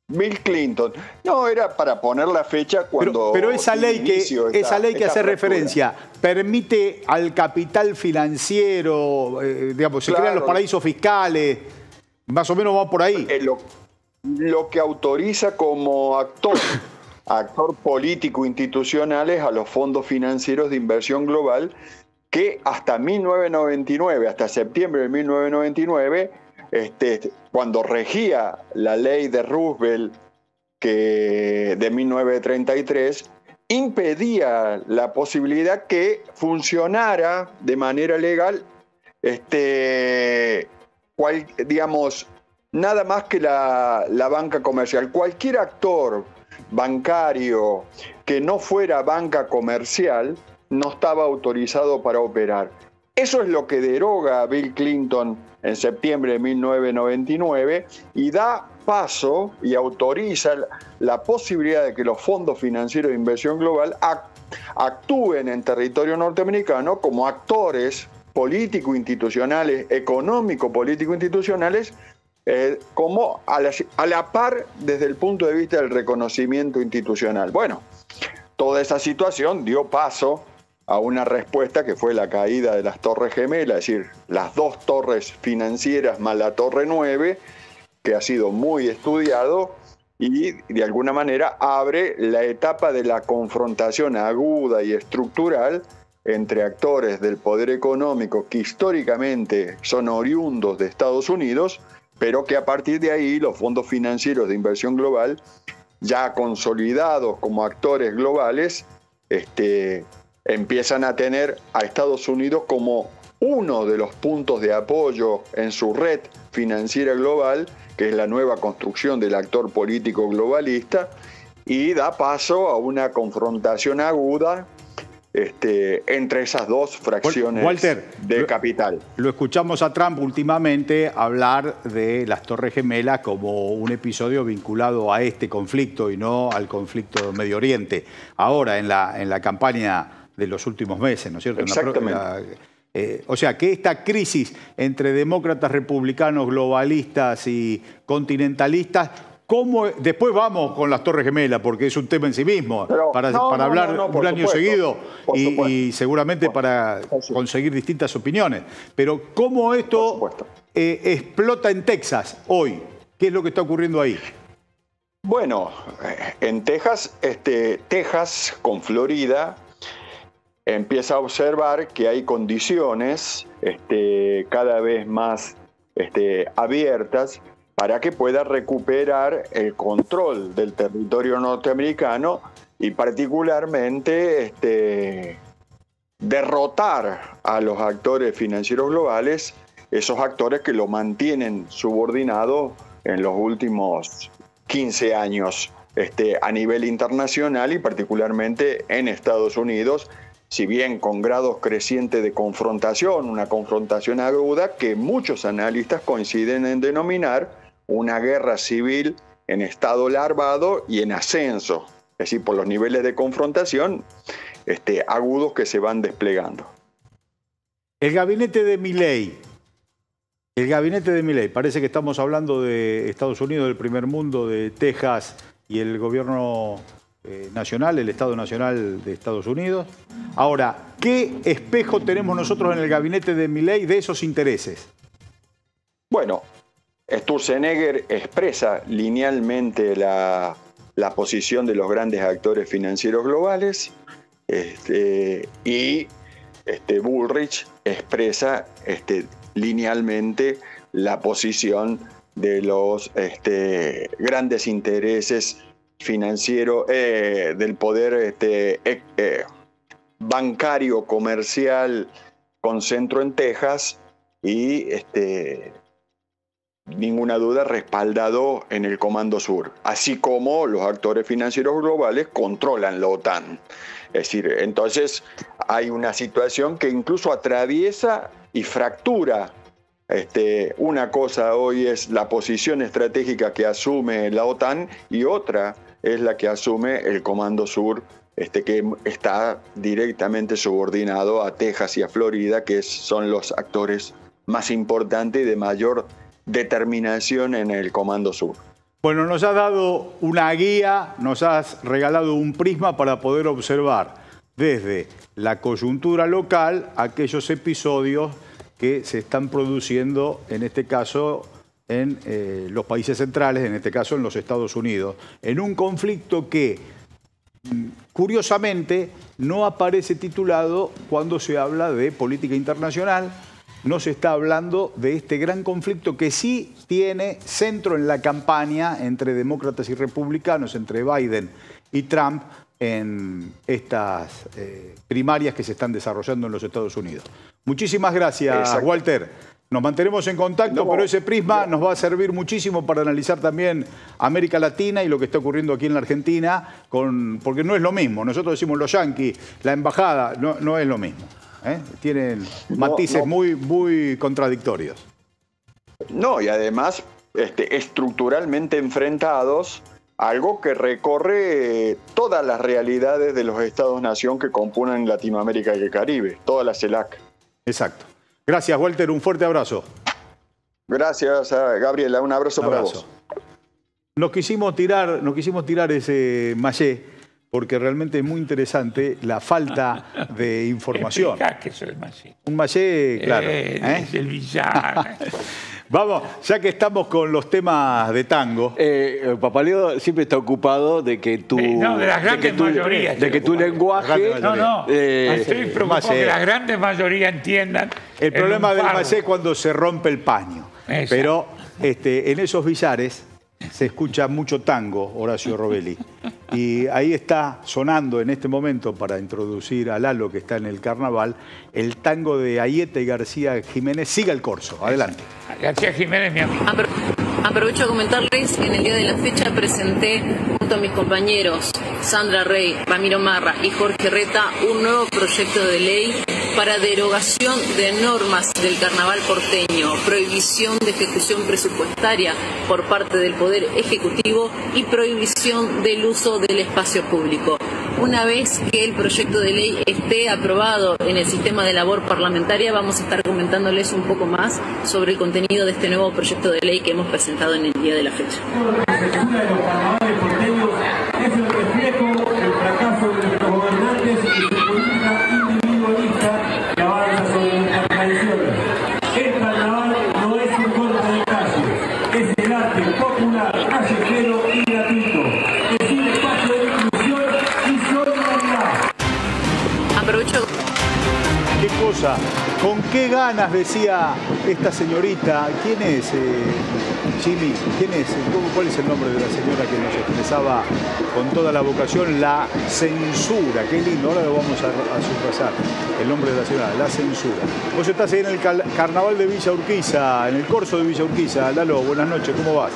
Bill Clinton. No, era para poner la fecha cuando... Pero esa ley que hace referencia, ¿permite al capital financiero, digamos, se crean los paraísos fiscales? Más o menos va por ahí. Lo que autoriza como actor político institucional es a los fondos financieros de inversión global que hasta 1999, hasta septiembre de 1999, cuando regía la ley de Roosevelt de 1933, impedía la posibilidad que funcionara de manera legal, digamos, nada más que la banca comercial. Cualquier actor bancario que no fuera banca comercial no estaba autorizado para operar. Eso es lo que deroga Bill Clinton en septiembre de 1999 y da paso y autoriza la posibilidad de que los fondos financieros de inversión global actúen en territorio norteamericano como actores político-institucionales, económico-político-institucionales, como a la par desde el punto de vista del reconocimiento institucional. Bueno, toda esa situación dio paso a una respuesta que fue la caída de las Torres Gemelas, es decir, las 2 torres financieras más la Torre 9, que ha sido muy estudiado y de alguna manera abre la etapa de la confrontación aguda y estructural entre actores del poder económico que históricamente son oriundos de Estados Unidos, pero que a partir de ahí los fondos financieros de inversión global, ya consolidados como actores globales, empiezan a tener a Estados Unidos como uno de los puntos de apoyo en su red financiera global, que es la nueva construcción del actor político globalista, y da paso a una confrontación aguda entre esas dos fracciones Walter, de capital. Lo escuchamos a Trump últimamente hablar de las Torres Gemelas como un episodio vinculado a este conflicto y no al conflicto de Medio Oriente. Ahora, en la campaña de los últimos meses, ¿no es cierto? Exactamente. O sea, que esta crisis entre demócratas, republicanos, globalistas y continentalistas, ¿cómo? Después vamos con las Torres Gemelas, porque es un tema en sí mismo, para hablar un año seguido y seguramente para conseguir distintas opiniones. Pero ¿cómo esto explota en Texas hoy? ¿Qué es lo que está ocurriendo ahí? Bueno, en Texas, Texas con Florida, empieza a observar que hay condiciones cada vez más abiertas para que pueda recuperar el control del territorio norteamericano y particularmente derrotar a los actores financieros globales, esos actores que lo mantienen subordinado en los últimos 15 años a nivel internacional y particularmente en Estados Unidos, si bien con grados crecientes de confrontación, una confrontación aguda que muchos analistas coinciden en denominar una guerra civil en estado larvado y en ascenso, es decir, por los niveles de confrontación agudos que se van desplegando. El gabinete de Milei, parece que estamos hablando de Estados Unidos, del primer mundo, de Texas y el gobierno nacional, el Estado Nacional de Estados Unidos. Ahora, ¿qué espejo tenemos nosotros en el gabinete de Milei de esos intereses? Bueno, Sturzenegger expresa linealmente la posición de los grandes actores financieros globales y Bullrich expresa linealmente la posición de los grandes intereses financieros del poder bancario comercial con centro en Texas y ninguna duda respaldado en el Comando Sur, así como los actores financieros globales controlan la OTAN. Es decir, entonces hay una situación que incluso atraviesa y fractura. Una cosa hoy es la posición estratégica que asume la OTAN y otra es la que asume el Comando Sur, que está directamente subordinado a Texas y a Florida, que son los actores más importantes y de mayor determinación en el Comando Sur. Bueno, nos has dado una guía, nos has regalado un prisma para poder observar desde la coyuntura local aquellos episodios que se están produciendo, en este caso, en los países centrales, en este caso en los Estados Unidos, en un conflicto que, curiosamente, no aparece titulado cuando se habla de política internacional. No se está hablando de este gran conflicto que sí tiene centro en la campaña entre demócratas y republicanos, entre Biden y Trump, en estas primarias que se están desarrollando en los Estados Unidos. Muchísimas gracias, exacto, Walter. Nos mantenemos en contacto, pero ese prisma nos va a servir muchísimo para analizar también América Latina y lo que está ocurriendo aquí en la Argentina, porque no es lo mismo. Nosotros decimos los yanquis, la embajada, no es lo mismo. Tienen matices muy contradictorios. No, y además estructuralmente enfrentados, algo que recorre todas las realidades de los estados-nación que componen Latinoamérica y el Caribe, toda la CELAC. Exacto. Gracias, Walter, un fuerte abrazo. Gracias, Gabriela, un abrazo para vos. Nos quisimos tirar ese mallé, porque realmente es muy interesante la falta de información. ¿Qué es el mallé? Un mallé, claro. Es el villano. Vamos, ya que estamos con los temas de tango. Papaleo siempre está ocupado de que tú... No, de las grandes mayorías. De que tu lenguaje... No. Estoy preocupado que la grande mayoría entiendan. El problema del mallé es cuando se rompe el paño. Exacto. Pero en esos billares se escucha mucho tango, Horacio Robelli. Y ahí está sonando en este momento, para introducir a Lalo, que está en el carnaval, el tango de Aieta y García Jiménez. Siga el corso, adelante. García Jiménez, mi amigo. Aprovecho a comentarles que en el día de la fecha presenté junto a mis compañeros Sandra Rey, Ramiro Marra y Jorge Reta un nuevo proyecto de ley para derogación de normas del carnaval porteño, prohibición de ejecución presupuestaria por parte del Poder Ejecutivo y prohibición del uso del espacio público. Una vez que el proyecto de ley esté aprobado en el sistema de labor parlamentaria, vamos a estar comentándoles un poco más sobre el contenido de este nuevo proyecto de ley que hemos presentado en el día de la fecha. La arquitectura de los carnavales porteños es el reflejo del fracaso de nuestros gobernantes y su política individualista que avanza sobre nuestras tradiciones. El carnaval no es un corte de calle, es el arte popular, callejero y gratuito. Es un espacio de inclusión y solidaridad. Aprovecho. ¿Qué cosa? ¿Con qué ganas decía esta señorita? ¿Quién es, Jimmy? ¿Quién es? ¿Cuál es el nombre de la señora que nos expresaba con toda la vocación la censura? Qué lindo, ahora lo vamos a subrayar. El nombre de la señora, la censura. Vos estás ahí en el carnaval de Villa Urquiza, en el corso de Villa Urquiza. Lalo, buenas noches, ¿cómo vas?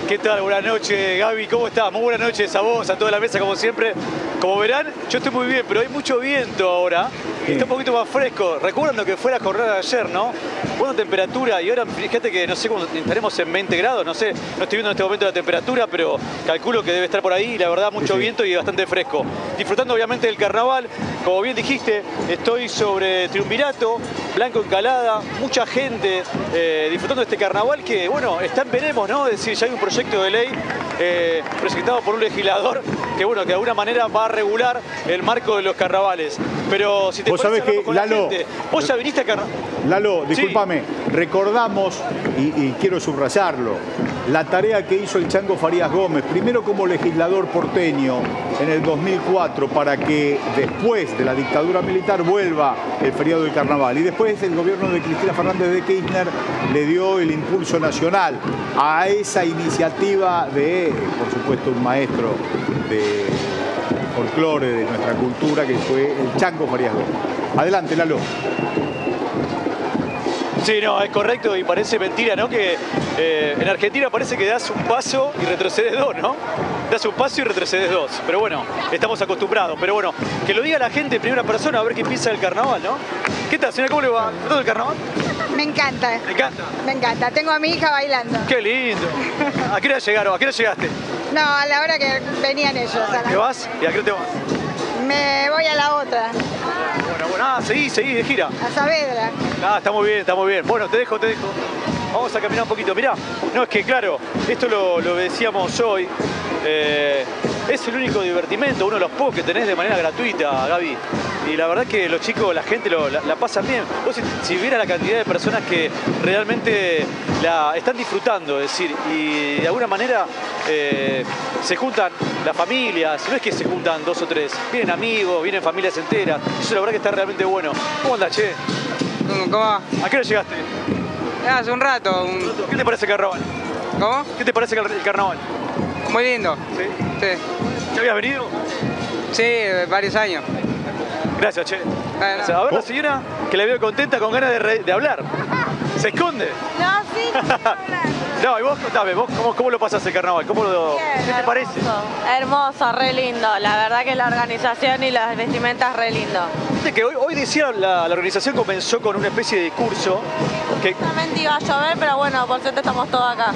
¿Qué tal? Buenas noches, Gaby. ¿Cómo estás? Muy buenas noches a vos, a toda la mesa, como siempre. Como verán, yo estoy muy bien, pero hay mucho viento ahora. Sí. Está un poquito más fresco. Recuerdan lo que fue la jornada de ayer, ¿no? Buena temperatura y ahora fíjate que no sé cuándo estaremos en 20 grados, no sé, no estoy viendo en este momento la temperatura, pero calculo que debe estar por ahí y la verdad mucho viento y bastante fresco. Disfrutando obviamente del carnaval, como bien dijiste, estoy sobre Triunvirato, Blanco Encalada, mucha gente disfrutando de este carnaval que, bueno, está en veremos, ¿no? Es decir, ya hay un proyecto de ley presentado por un legislador que, bueno, que de alguna manera va a regular el marco de los carnavales. Pero si te vos sabés que, Lalo, vos ya viniste a carnaval. Lalo, discúlpame, recordamos, y quiero subrayarlo, la tarea que hizo el Chango Farías Gómez, primero como legislador porteño en el 2004, para que después de la dictadura militar vuelva el feriado del carnaval. Y después el gobierno de Cristina Fernández de Kirchner le dio el impulso nacional a esa iniciativa de, por supuesto, un maestro de folclore de nuestra cultura, que fue el Chango Farías Gómez. Adelante, Lalo. Sí, no, es correcto y parece mentira, ¿no? Que en Argentina parece que das un paso y retrocedes dos, ¿no? Das un paso y retrocedes dos. Pero bueno, estamos acostumbrados. Pero bueno, que lo diga la gente en primera persona a ver qué piensa del carnaval, ¿no? ¿Qué tal, señora? ¿Cómo le va? ¿Todo el carnaval? Me encanta. ¿Me encanta? Me encanta. Tengo a mi hija bailando. ¡Qué lindo! ¿A qué hora llegaron? ¿A qué hora llegaste? No, a la hora que venían ellos. ¿Te vas? ¿Y a qué hora te vas? Me voy a la otra. Bueno, seguí de gira. A Saavedra. Ah, está muy bien, está muy bien. Bueno, te dejo. Vamos a caminar un poquito. Mirá, no, es que claro, esto lo decíamos hoy. Es el único divertimento, uno de los pocos que tenés de manera gratuita, Gaby. Y la verdad que los chicos, la gente la pasan bien. Vos si viera la cantidad de personas que realmente la están disfrutando, es decir, y de alguna manera se juntan las familias, no es que se juntan 2 o 3, vienen amigos, vienen familias enteras. Eso la verdad que está realmente bueno. ¿Cómo andás, che? ¿Cómo va? ¿A qué hora llegaste? Hace un rato. ¿Qué te parece el carnaval? ¿Cómo? ¿Qué te parece el carnaval? Muy lindo. ¿Sí? Sí. ¿Ya habías venido? Sí, varios años. Gracias, che. Bueno. A ver, la señora que la veo contenta, con ganas de hablar. ¿Se esconde? No, sí, no puedo hablar. No, y vos contame, vos cómo lo pasás el carnaval, ¿qué te parece? Hermoso, re lindo. La verdad que la organización y las vestimentas re lindo. Fíjate que hoy decía, la organización comenzó con una especie de curso que... Justamente iba a llover, pero bueno, por suerte estamos todos acá.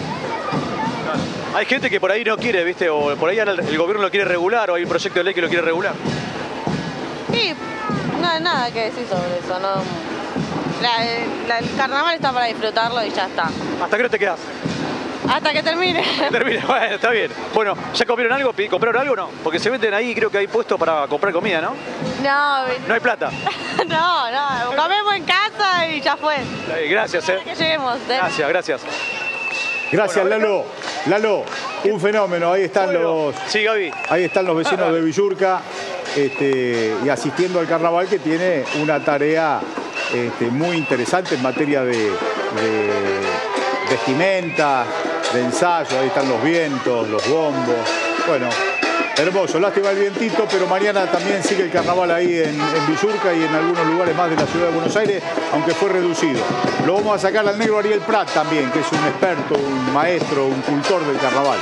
Hay gente que por ahí no quiere, ¿viste? O por ahí el gobierno lo quiere regular, o hay un proyecto de ley que lo quiere regular. Sí, no hay nada que decir sobre eso, ¿no? El carnaval está para disfrutarlo y ya está. ¿Hasta qué hora te quedás? Hasta que termine. Termine, bueno, está bien. Bueno, ¿ya comieron algo? ¿Compraron algo o no? Porque se venden ahí, creo que hay puestos para comprar comida, ¿no? No. ¿No hay plata? No, comemos en casa y ya fue. Gracias, Que lleguemos. Gracias. Gracias, bueno, Lalo, un fenómeno. Ahí están Sí, Gaby. Ahí están los vecinos de Villurca y asistiendo al carnaval, que tiene una tarea muy interesante en materia de vestimenta, de ensayo. Ahí están los vientos, los bombos. Bueno, hermoso. Lástima el vientito, pero mañana también sigue el carnaval ahí en Villurca y en algunos lugares más de la ciudad de Buenos Aires, aunque fue reducido. Lo vamos a sacar al negro Ariel Prat también, que es un experto, un maestro, un cultor del carnaval.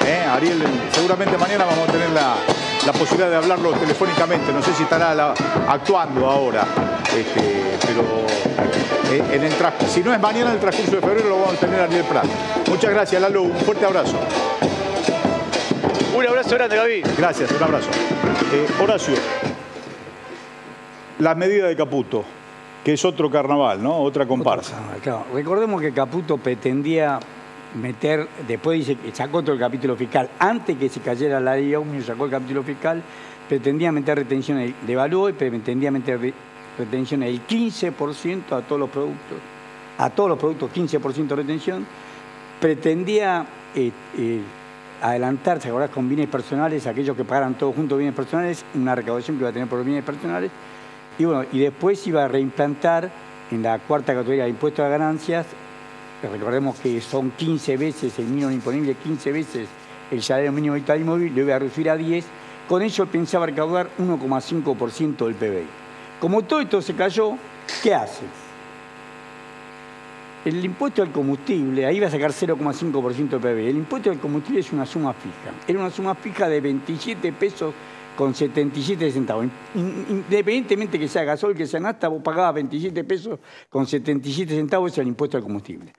Ariel, seguramente mañana vamos a tener la posibilidad de hablarlo telefónicamente. No sé si estará actuando ahora, pero si no es mañana, en el transcurso de febrero lo vamos a tener a Ariel Prat. Muchas gracias, Lalo. Un fuerte abrazo. Un abrazo grande, Gaby. Gracias, un abrazo. Horacio, las medidas de Caputo, que es otro carnaval, ¿no? Otra comparsa. Claro. Recordemos que Caputo pretendía meter, después dice que sacó todo el capítulo fiscal, antes que se cayera la ley Omnibus, sacó el capítulo fiscal, pretendía meter retenciones de valor y pretendía meter retenciones del 15% a todos los productos. A todos los productos, 15% de retención. Pretendía adelantar, ¿se acordás? Con bienes personales, aquellos que pagaran todos juntos bienes personales, una recaudación que iba a tener por los bienes personales. Y bueno, y después iba a reimplantar en la cuarta categoría de impuestos a ganancias. Recordemos que son 15 veces el mínimo imponible, 15 veces el salario mínimo vital y móvil, lo iba a reducir a 10. Con ello pensaba recaudar 1,5% del PBI. Como todo esto se cayó, ¿qué hace? El impuesto al combustible, ahí va a sacar 0,5% del PBI. El impuesto al combustible es una suma fija. Era una suma fija de 27 pesos con 77 centavos. Independientemente que sea gasol, que sea nafta, vos pagabas 27 pesos con 77 centavos, es el impuesto al combustible.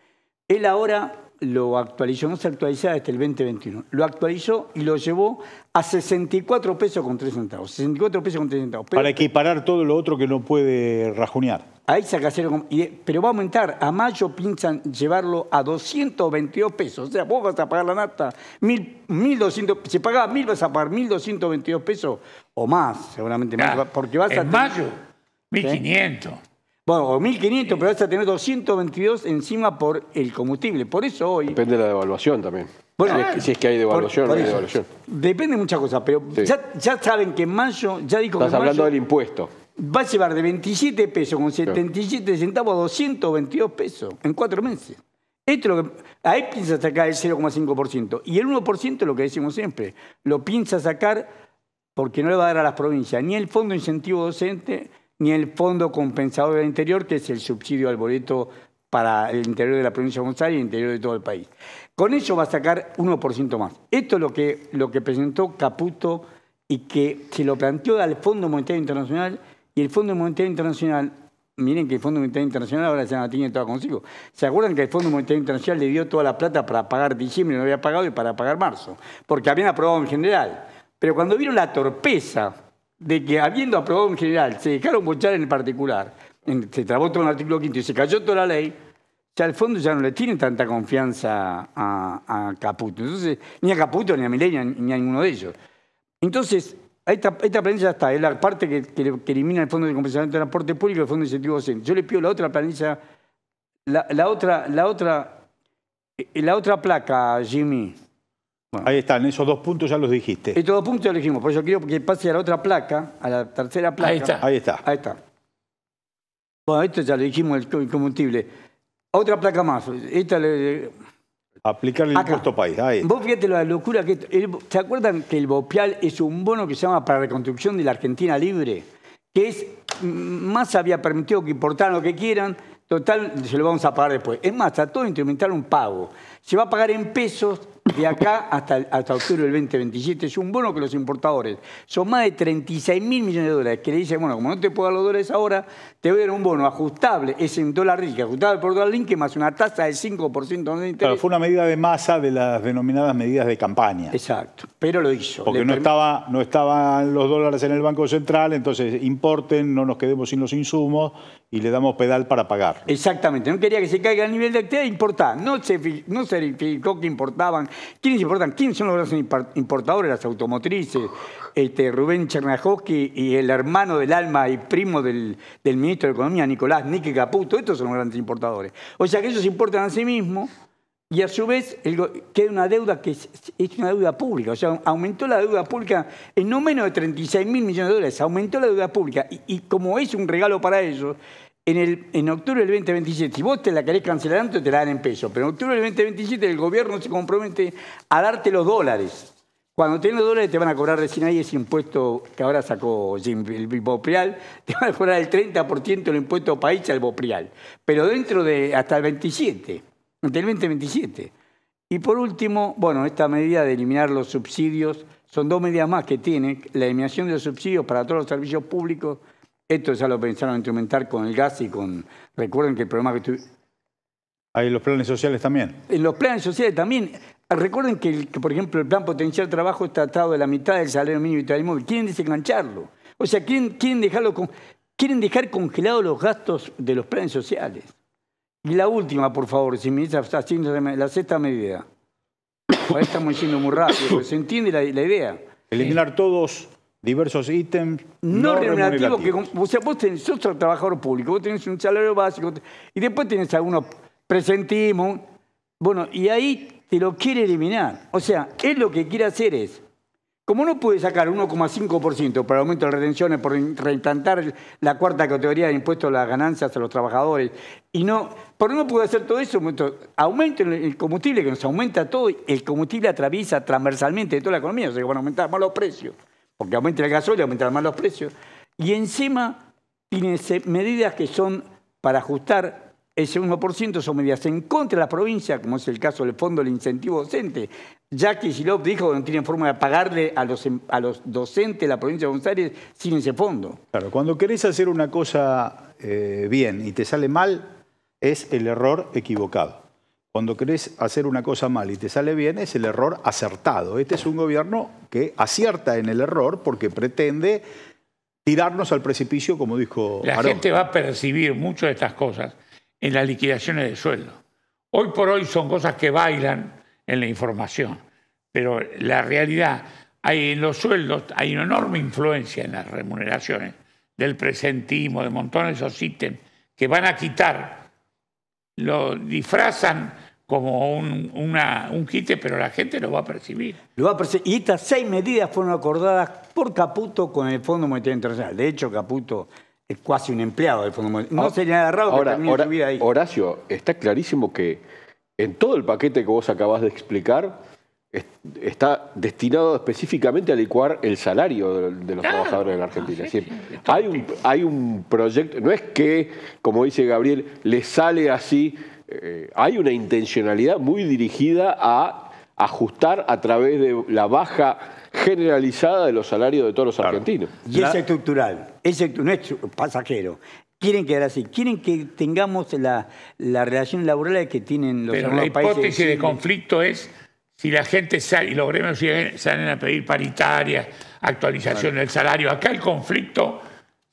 Él ahora lo actualizó, no se actualizaba hasta el 2021. Lo actualizó y lo llevó a 64 pesos con 3 centavos. 64 pesos con 3 centavos. Para equiparar todo lo otro que no puede rajunear. Ahí saca 0, pero va a aumentar. A mayo piensan llevarlo a 222 pesos. O sea, vos vas a pagar la nafta 1.200, si pagabas 1.000 vas a pagar 1.222 pesos o más, seguramente más, porque vas a en mayo, 1.500. Bueno, o 1.500, pero vas a tener 222 encima por el combustible. Por eso hoy... Depende de la devaluación también. Bueno, si es que hay devaluación o no hay eso. devaluación. Depende de muchas cosas, pero sí. ya saben que en mayo, ya dijo que en Estás hablando mayo del impuesto. Va a llevar de 27 pesos con 77 centavos a 222 pesos en 4 meses. Esto es lo que, ahí piensa sacar el 0,5%. Y el 1% es lo que decimos siempre. Lo piensa sacar porque no le va a dar a las provincias ni el Fondo Incentivo Docente ni el Fondo Compensador del Interior, que es el subsidio al boleto para el interior de la provincia de Buenos Aires y el interior de todo el país. Con ello va a sacar 1% más. Esto es lo que presentó Caputo y que se lo planteó al Fondo Monetario Internacional. Y el Fondo Monetario Internacional, miren que el Fondo Monetario Internacional ahora ya la tiene toda consigo. ¿Se acuerdan que el Fondo Monetario Internacional le dio toda la plata para pagar diciembre, no había pagado, y para pagar marzo? Porque habían aprobado en general. Pero cuando vieron la torpeza de que habiendo aprobado en general, se dejaron bochar en el particular, se trabó todo el artículo 5 y se cayó toda la ley, ya el fondo ya no le tiene tanta confianza a Caputo. Entonces, ni a Caputo, ni a Milei, ni a ninguno de ellos. Entonces, esta planilla ya está, es la parte que elimina el Fondo de Compensación de Transporte Público y el Fondo de Incentivo Docente. Yo le pido la otra planilla, la otra placa, Jimmy. Bueno. Ahí están, esos 2 puntos ya los dijiste. Estos 2 puntos ya los dijimos, por eso quiero que pase a la otra placa, a la tercera placa. Ahí está. Ahí está. Ahí está. Bueno, esto ya lo dijimos, el combustible. Otra placa más. Esta aplicar el impuesto país. Ahí. Vos fíjate la locura que... ¿Se acuerdan que el BOPIAL es un bono que se llama para reconstrucción de la Argentina libre? Que es... Más había permitido que importaran lo que quieran, total, se lo vamos a pagar después. Es más, trató de instrumentar un pago. Se va a pagar en pesos de acá hasta octubre del 2027. Es un bono que los importadores son más de 36.000 millones de dólares, que le dicen, bueno, como no te puedo dar los dólares ahora, te voy a dar un bono ajustable, es en dólar rico, ajustable por dólar link, más una tasa del 5% de interés. Claro, fue una medida de masa de las denominadas medidas de campaña. Exacto, pero lo hizo. Porque no estaban los dólares en el Banco Central, entonces importen, no nos quedemos sin los insumos y le damos pedal para pagar. Exactamente, no quería que se caiga el nivel de actividad, importar. No se verificó que importaban. ¿Quiénes importan? ¿Quiénes son los grandes importadores? Las automotrices. Rubén Chernajoski y el hermano del alma y primo del ministro de Economía, Nicolás Nique Caputo. Estos son los grandes importadores. O sea que ellos importan a sí mismos y a su vez queda una deuda que es una deuda pública. O sea, aumentó la deuda pública en no menos de 36.000 millones de dólares. Aumentó la deuda pública y como es un regalo para ellos, en octubre del 2027, si vos te la querés cancelar antes, te la dan en pesos. Pero en octubre del 2027 el gobierno se compromete a darte los dólares. Cuando tenés los dólares te van a cobrar recién ahí ese impuesto que ahora sacó el Boprial, te van a cobrar el 30% del impuesto país al Boprial. Pero dentro de hasta el 27, hasta el 2027. Y por último, bueno, esta medida de eliminar los subsidios, son 2 medidas más que tiene. La eliminación de los subsidios para todos los servicios públicos. Esto ya lo pensaron implementar con el gas y con... Recuerden que el problema que tuvimos... Hay los planes sociales también. En los planes sociales también. Recuerden que, por ejemplo, el plan potencial trabajo está tratado de la mitad del salario mínimo vital móvil. Quieren desengancharlo. O sea, quieren dejar congelados los gastos de los planes sociales. Y la última, por favor, si me dice haciendo la sexta medida. Ahora estamos diciendo muy rápido, pero se entiende la idea. Eliminar todos diversos ítems no remunerativos. O sea, sos trabajador público, vos tenés un salario básico y después tenés algunos presentismos. Bueno, y ahí te lo quiere eliminar. O sea, él lo que quiere hacer es, como no puede sacar 1,5% para el aumento de retenciones, por reimplantar la cuarta categoría de impuestos a las ganancias a los trabajadores, y no, por no puede hacer todo eso, aumenten el combustible, que nos aumenta todo, el combustible atraviesa transversalmente de toda la economía, o sea que van a aumentar más los precios, porque aumenta el gasoil y aumentan más los precios, y encima tiene medidas que son para ajustar ese 1%, son medidas en contra de la provincia, como es el caso del Fondo del Incentivo Docente. Jacques Kicillof dijo que no tienen forma de pagarle a los docentes de la provincia de Buenos Aires sin ese fondo. Claro, cuando querés hacer una cosa bien y te sale mal, es el error equivocado. Cuando querés hacer una cosa mal y te sale bien, es el error acertado. Este es un gobierno que acierta en el error porque pretende tirarnos al precipicio, como dijo La Aarón. gente va a percibir mucho de estas cosas en las liquidaciones de sueldo. Hoy por hoy son cosas que bailan en la información, pero la realidad, en los sueldos hay una enorme influencia en las remuneraciones del presentismo, de montones de esos ítems que van a quitar, lo disfrazan como un quite, pero la gente lo va a percibir. Lo va a percibir. Y estas 6 medidas fueron acordadas por Caputo con el Fondo Monetario Internacional. De hecho, Caputo es casi un empleado del Fondo Monetario. No sería nada raro que termine su vida ahí. Horacio, está clarísimo que en todo el paquete que vos acabás de explicar está destinado específicamente a licuar el salario de los trabajadores de la Argentina. Sí, hay un proyecto, no es que, como dice Gabriel, le sale así, hay una intencionalidad muy dirigida a ajustar a través de la baja generalizada de los salarios de todos los argentinos. Y es estructural, no es pasajero. Quieren quedar así, quieren que tengamos la relación laboral que tienen los Pero la países. hipótesis de conflicto es si la gente sale y los gremios salen a pedir paritarias, actualización del salario. Acá el conflicto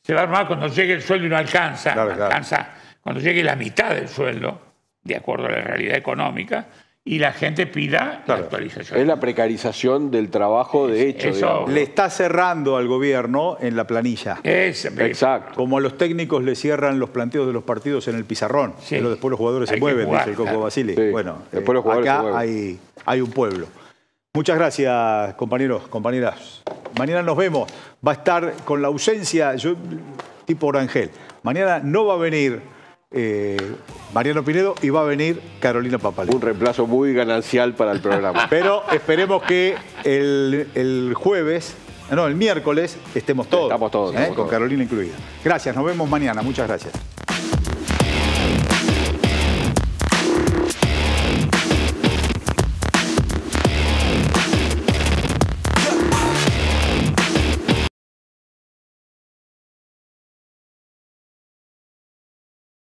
se va a armar cuando llegue el sueldo y no alcanza. Cuando llegue la mitad del sueldo, de acuerdo a la realidad económica, y la gente pida la actualización. Es la precarización del trabajo de hecho. Digamos. Le está cerrando al gobierno en la planilla. Exacto. Como a los técnicos le cierran los planteos de los partidos en el pizarrón, pero después los jugadores se mueven, dice el Coco Basile. Sí. Bueno, después los jugadores acá se mueven. hay un pueblo. Muchas gracias, compañeros, compañeras. Mañana nos vemos. Va a estar con la ausencia, tipo Orangel. Mañana no va a venir Mariano Pinedo y va a venir Carolina Papaleo. Un reemplazo muy ganancial para el programa. Pero esperemos que el jueves, no, el miércoles, estemos todos. Estamos todos. Con Carolina incluida. Gracias, nos vemos mañana. Muchas gracias.